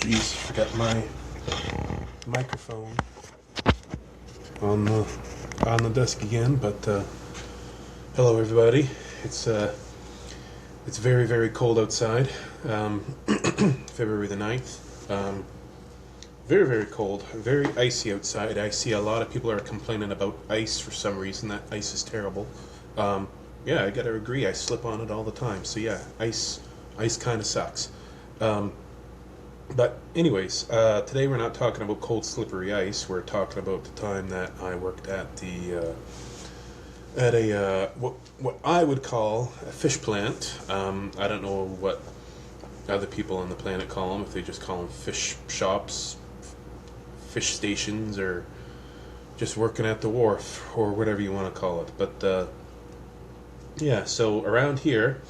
Geez, forgot my microphone on the desk again. But hello, everybody. It's very very cold outside. February the 9th. Very very cold. Very icy outside. I see a lot of people are complaining about ice for some reason. That ice is terrible. Yeah, I gotta agree. I slip on it all the time. So yeah, ice kind of sucks. But anyways, today we're not talking about cold, slippery ice. We're talking about the time that I worked at what I would call a fish plant. I don't know what other people on the planet call them. If they just call them fish shops, fish stations, or just working at the wharf, or whatever you want to call it. But yeah, so around here.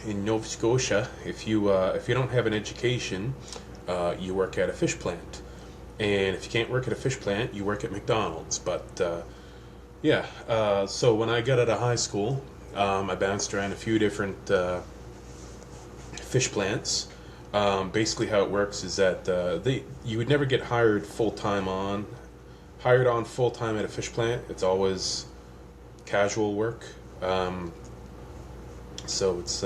In Nova Scotia, if you don't have an education, you work at a fish plant, and if you can't work at a fish plant, you work at McDonald's. But yeah, so when I got out of high school, I bounced around a few different fish plants. Basically, how it works is that you would never get hired full time on at a fish plant. It's always casual work. So it's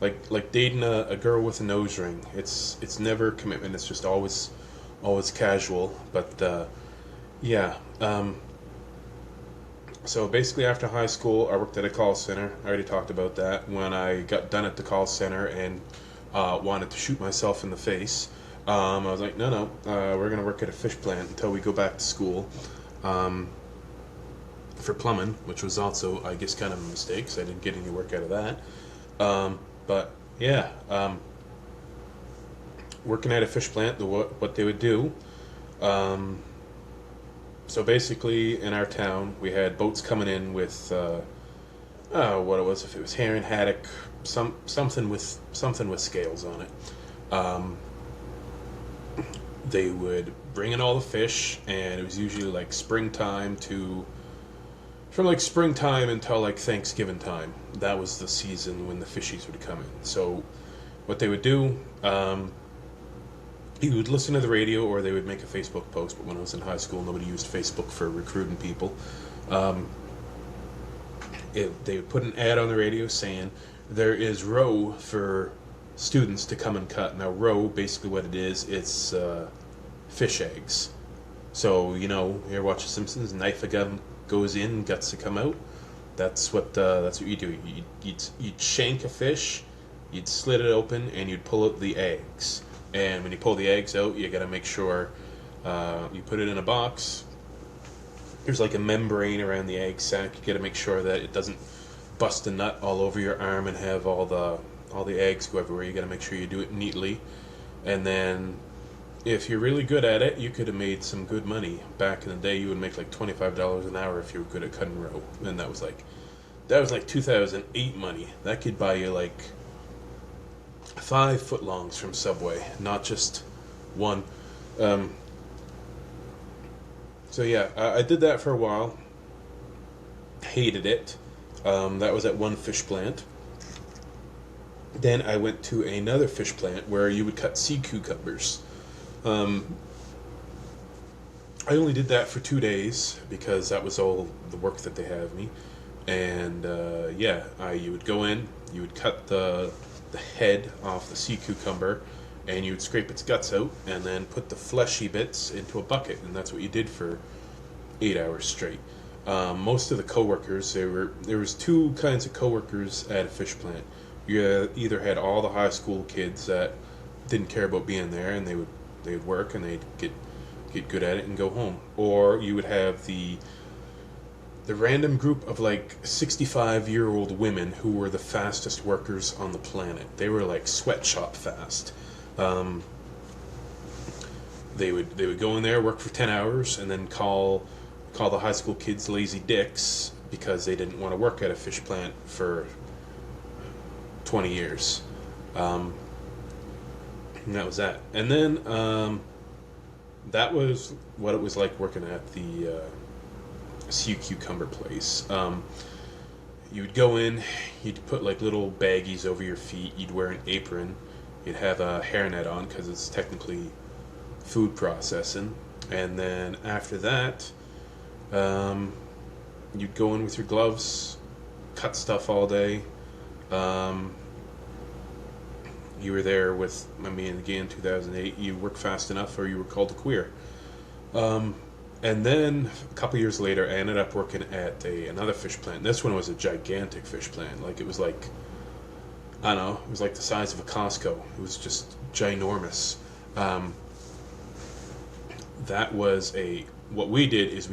like dating a girl with a nose ring. It's never commitment. It's just always casual. But yeah. So basically, after high school, I worked at a call center. I already talked about that. When I got done at the call center and wanted to shoot myself in the face, I was like, no, we're gonna work at a fish plant until we go back to school. For plumbing, which was also, I guess, kind of a mistake because I didn't get any work out of that. But yeah, working at a fish plant, what they would do. So basically, in our town, we had boats coming in with what it was, if it was herring, haddock, something with scales on it. They would bring in all the fish, and it was usually like from like springtime until like Thanksgiving time. That was the season when the fishies would come in. So what they would do, you would listen to the radio, or they would make a Facebook post. But when I was in high school, nobody used Facebook for recruiting people. They would put an ad on the radio saying there is roe for students to come and cut. Now roe, basically what it is, it's fish eggs. So you're watching Simpsons, knife a gun goes in, guts to come out. That's what you do. You'd shank a fish, you'd slit it open, and you'd pull out the eggs. And when you pull the eggs out, you got to make sure you put it in a box. There's like a membrane around the egg sac. You got to make sure that it doesn't bust a nut all over your arm and have all the eggs go everywhere. You got to make sure you do it neatly, and then if you're really good at it, you could have made some good money. Back in the day, you would make like $25 an hour if you were good at cutting roe. And that was like 2008 money. That could buy you like 5 footlongs from Subway, not just one. So yeah, I did that for a while. Hated it. That was at one fish plant. Then I went to another fish plant where you would cut sea cucumbers. I only did that for 2 days because that was all the work that they had of me. And you would go in, you would cut the head off the sea cucumber, and you would scrape its guts out, and then put the fleshy bits into a bucket, and that's what you did for 8 hours straight. Most of the coworkers, there was 2 kinds of coworkers at a fish plant. You either had all the high school kids that didn't care about being there, and they would work and they'd get good at it and go home, or you would have the random group of like 65-year-old women who were the fastest workers on the planet. They were like sweatshop fast. They would go in there, work for 10 hours, and then call the high school kids lazy dicks because they didn't want to work at a fish plant for 20 years. And that was that. And then that was what it was like working at the sea cucumber place. You would go in, you'd put like little baggies over your feet, you'd wear an apron, You'd have a hairnet on because it's technically food processing, and then after that, um, you'd go in with your gloves, cut stuff all day. Um, you were there with, I mean, again, 2008. You worked fast enough, or you were called a queer. Um, and then a couple years later, I ended up working at another fish plant. This one was a gigantic fish plant. Like it was like, I don't know, it was like the size of a Costco. It was just ginormous. Um, that was a what we did is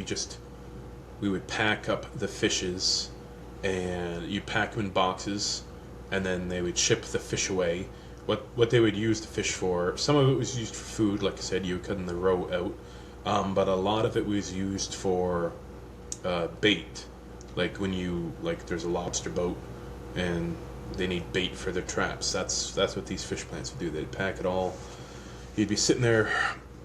we would pack up the fishes, and you pack them in boxes, and then they would ship the fish away. What they would use the fish for? Some of it was used for food, like I said, you were cutting the roe out, but a lot of it was used for bait. Like when there's a lobster boat, and they need bait for their traps. That's what these fish plants would do. They'd pack it all. You'd be sitting there,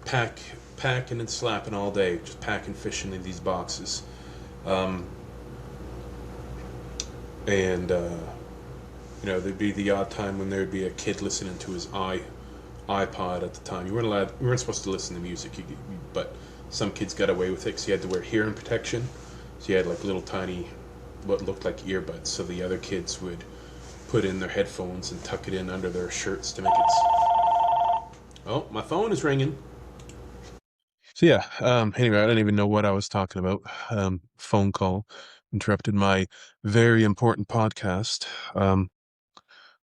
packing and slapping all day, just packing fish into these boxes. Um, and there'd be the odd time when there'd be a kid listening to his iPod at the time. You weren't supposed to listen to music, but some kids got away with it because you had to wear hearing protection. So you had like little tiny, what looked like earbuds. So the other kids would put in their headphones and tuck it in under their shirts to make it. Oh, my phone is ringing. So yeah. Anyway, I don't even know what I was talking about. Phone call interrupted my very important podcast.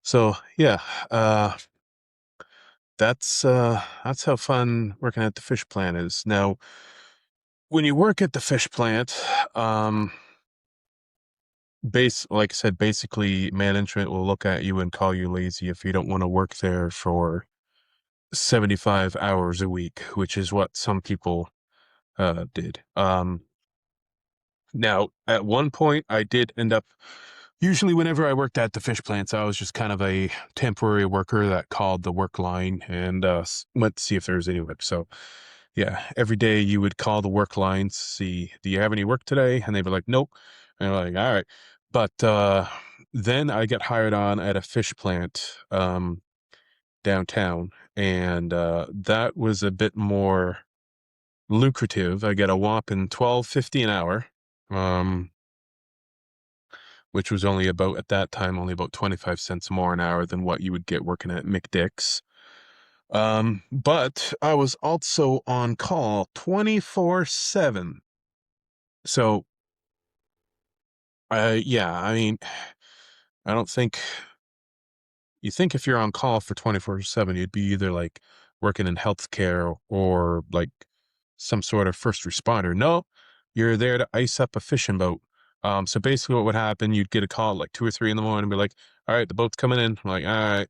So yeah. That's how fun working at the fish plant is. Now, when you work at the fish plant, um, like I said, basically management will look at you and call you lazy if you don't want to work there for 75 hours a week, which is what some people did. Now, at one point, I did end up. Usually, whenever I worked at the fish plants, I was just kind of a temporary worker that called the work line and went to see if there was any work. So, yeah, every day you would call the work line, see, do you have any work today? And they'd be like, nope. And they're like, all right. But then I got hired on at a fish plant downtown, and that was a bit more lucrative. I got a whopping $12.50 an hour. Which was only about, at that time, only about 25 cents more an hour than what you would get working at McDick's. But I was also on call 24/7. So, yeah, I mean, I don't think you think if you're on call for 24/7, you'd be either like working in healthcare or like some sort of first responder. No, you're there to ice up a fishing boat. So basically what would happen, you'd get a call at like 2 or 3 in the morning and be like, all right, the boat's coming in. I'm like, all right.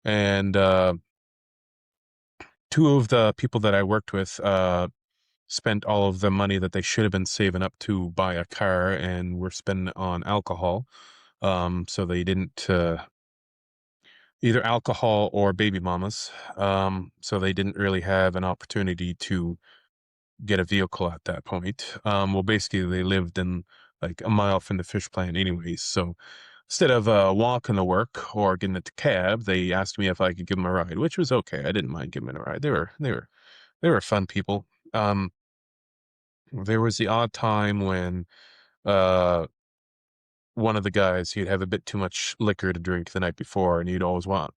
And two of the people that I worked with spent all of the money that they should have been saving up to buy a car and were spending on alcohol. So they didn't either alcohol or baby mamas. So they didn't really have an opportunity to get a vehicle at that point. Well, basically, they lived in like a mile from the fish plant, anyways. So instead of walking to work or getting a cab, they asked me if I could give them a ride, which was okay. I didn't mind giving them a ride. They were fun people. There was the odd time when uh, one of the guys, he'd have a bit too much liquor to drink the night before, and he'd always want.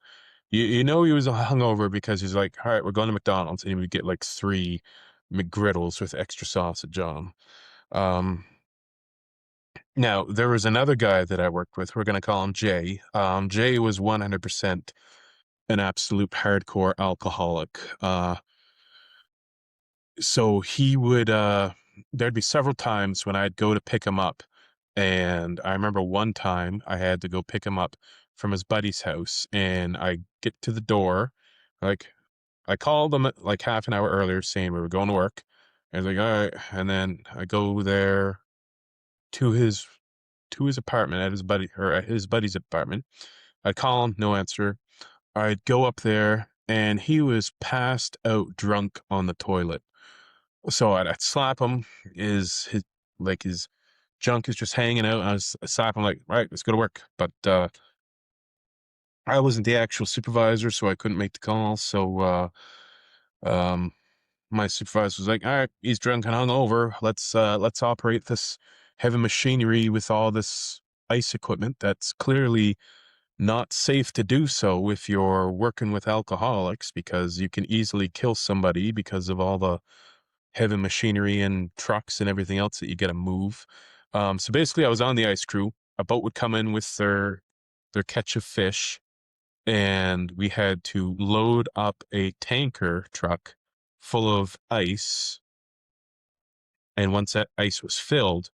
You know he was hungover because he's like, all right, we're going to McDonald's, and he would get like 3 McGriddles with extra sausage on 'em. Um, Now, there was another guy that I worked with. We're going to call him Jay. Jay was 100% an absolute hardcore alcoholic. So he would, there'd be several times when I'd go to pick him up. And I remember one time I had to go pick him up from his buddy's house. And I get to the door, like, I called him like half an hour earlier saying we were going to work. And he's like, all right. And then I go there to his apartment at his buddy's apartment. I'd call him, no answer. I'd go up there and he was passed out drunk on the toilet. So I'd slap him. His junk is just hanging out. I slap him like, right, let's go to work. But I wasn't the actual supervisor, so I couldn't make the call. So um, my supervisor was like, "All right, he's drunk and hungover. Let's operate this heavy machinery with all this ice equipment that's clearly not safe to do so if you're working with alcoholics because you can easily kill somebody because of all the heavy machinery and trucks and everything else that you got to move." So basically, I was on the ice crew. A boat would come in with their catch of fish, and we had to load up a tanker truck full of ice. And once that ice was filled,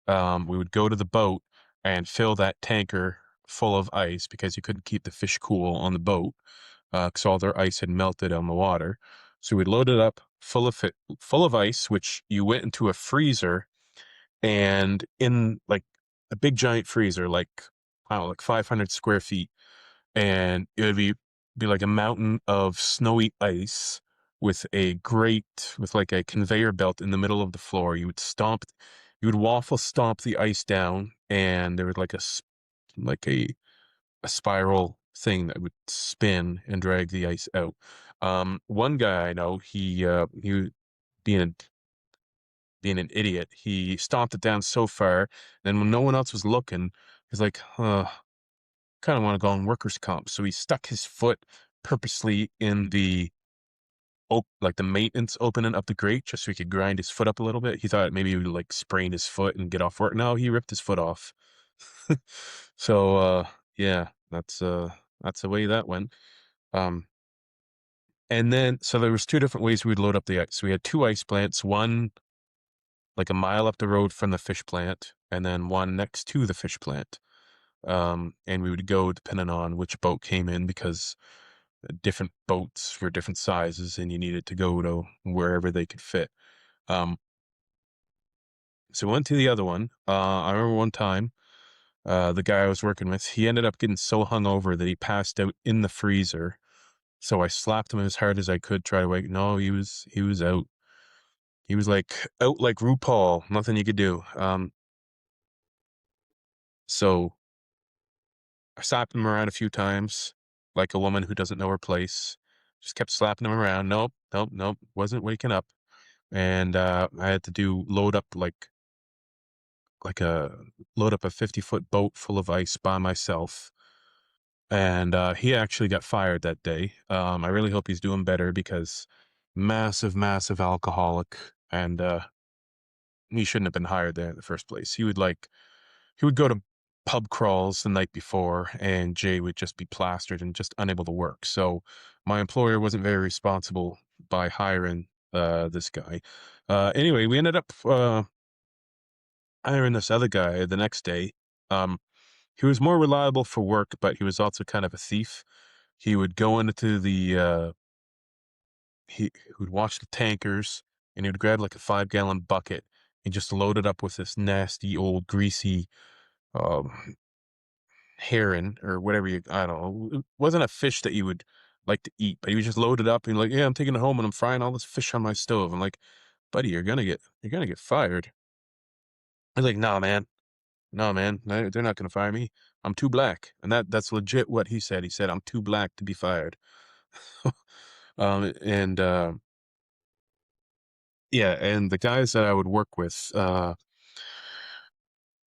we would go to the boat and fill that tanker full of ice because you couldn't keep the fish cool on the boat because all their ice had melted on the water. So we'd load it up full of ice, which you went into a freezer, and in like a big giant freezer, like I don't know, like 500 square feet, and it would be like a mountain of snowy ice with a grate with like a conveyor belt in the middle of the floor. You would waffle stomp the ice down, and there was like like a spiral thing that would spin and drag the ice out. One guy I know, he being a, being an idiot, he stomped it down so far, then when no one else was looking, he's like, kind of want to go on workers' comp. So he stuck his foot purposely in like the maintenance opening of the grate just so he could grind his foot up a little bit. He thought maybe he would like sprain his foot and get off work. No, he ripped his foot off. So yeah, that's the way that went. Um and then so there was two different ways we would load up the ice. So we had two ice plants, one like a mile up the road from the fish plant, and then one next to the fish plant. And we would go depending on which boat came in because different boats were different sizes and you needed to go to wherever they could fit. Um, so we went to the other one. I remember one time, the guy I was working with, he ended up getting so hungover that he passed out in the freezer. So I slapped him as hard as I could, try to wake. No, he was out. He was like out like RuPaul, nothing you could do. So I slapped him around a few times, like a woman who doesn't know her place. Just kept slapping him around. Nope, nope, nope. Wasn't waking up. And I had to do like a load up a 50-foot boat full of ice by myself. And he actually got fired that day. I really hope he's doing better because massive, massive alcoholic, and he shouldn't have been hired there in the first place. He would go to pub crawls the night before, and Jay would just be plastered and just unable to work. So my employer wasn't very responsible by hiring this guy. Anyway, we ended up hiring this other guy the next day. Um, he was more reliable for work, but he was also kind of a thief. He would go into he would watch the tankers, and he would grab like a 5-gallon bucket and just load it up with this nasty old greasy um, herring or whatever I don't know. It wasn't a fish that you would like to eat, but he would just load it up and like, yeah, I'm taking it home and I'm frying all this fish on my stove. I'm like, buddy, you're gonna get fired. He's like, nah, man. No, man, they're not gonna fire me. I'm too black, and that's legit what he said. He said I'm too black to be fired. And yeah, and the guys that I would work with,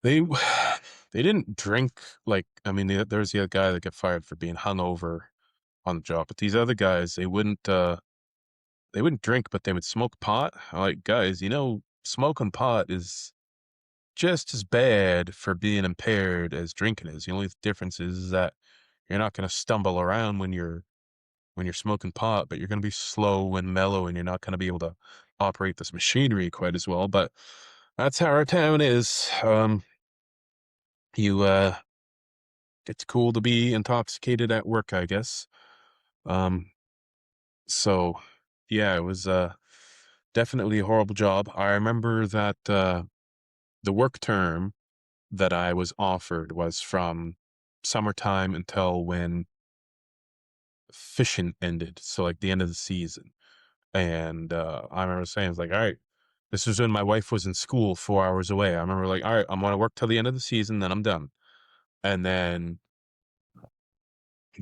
they they didn't drink like I mean, there's the other guy that got fired for being hungover on the job, but these other guys, they wouldn't drink, but they would smoke pot. I'm like, guys, smoking pot is just as bad for being impaired as drinking is. The only difference is that you're not going to stumble around when you're smoking pot, but you're going to be slow and mellow, and you're not going to be able to operate this machinery quite as well. But that's how our town is. You It's cool to be intoxicated at work, I guess. Um, so yeah, it was definitely a horrible job. I remember that the work term that I was offered was from summertime until when fishing ended, so like the end of the season. And I remember saying, "It's like, all right, this was when my wife was in school 4 hours away." I remember like, all right, I'm gonna work till the end of the season, then I'm done. And then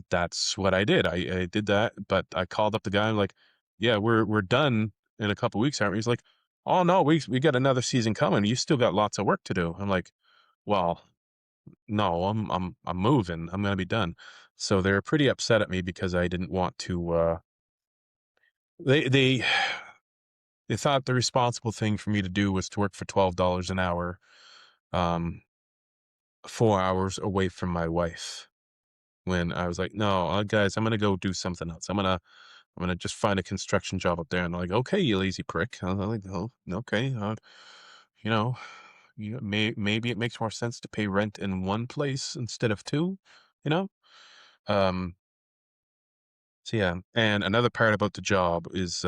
that's what I did. I did that, but I called up the guy. I'm like, "Yeah, we're done in a couple weeks, aren't we?" He's like, "Oh no, we got another season coming. You still got lots of work to do." I'm like, "Well, no, I'm moving. I'm gonna be done." So they're pretty upset at me because I didn't want to. They they thought the responsible thing for me to do was to work for $12 an hour, um, 4 hours away from my wife. When I was like, "No, guys, I'm gonna go do something else. I'm gonna just find a construction job up there." And they're like, "Okay, you lazy prick." I was like, "Oh, okay. You know, maybe it makes more sense to pay rent in one place instead of two, you know?" Um, so yeah. And another part about the job is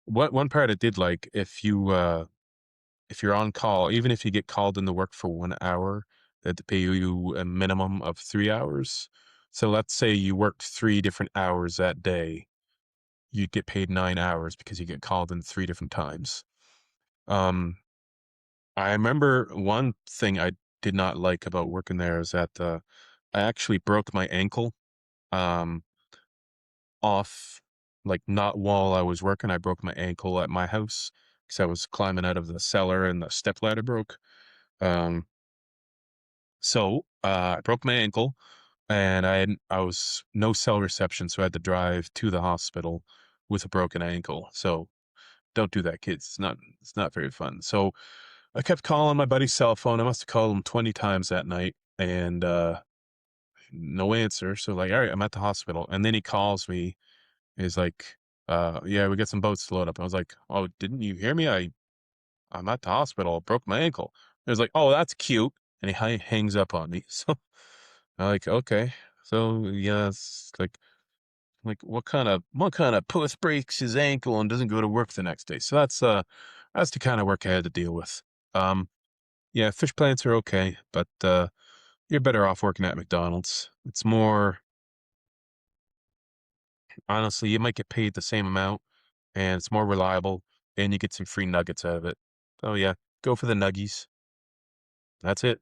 what one part I did like if you're on call, even if you get called into work for 1 hour, they have to pay you a minimum of 3 hours. So let's say you worked 3 different hours that day, you'd get paid 9 hours because you get called in 3 different times. Um, I remember one thing I did not like about working there is that I actually broke my ankle um, off, like not while I was working. I broke my ankle at my house because I was climbing out of the cellar and the step ladder broke. Um, So I broke my ankle, and I was no cell reception, so I had to drive to the hospital with a broken ankle. So don't do that, kids. It's not very fun. So I kept calling my buddy's cell phone. I must have called him 20 times that night, and no answer. So like, all right, I'm at the hospital, and then he calls me. He's like, yeah, we got some boats to load up. I was like, oh, didn't you hear me? I'm at the hospital. I broke my ankle. He was like, oh, that's cute. And he hangs up on me. So I'm like, okay. So yeah, it's like what kind of puss breaks his ankle and doesn't go to work the next day. So that's the kind of work I had to deal with. Um yeah, fish plants are okay, but you're better off working at McDonald's. It's more honestly, you might get paid the same amount and it's more reliable and you get some free nuggets out of it. So yeah, go for the nuggies. That's it.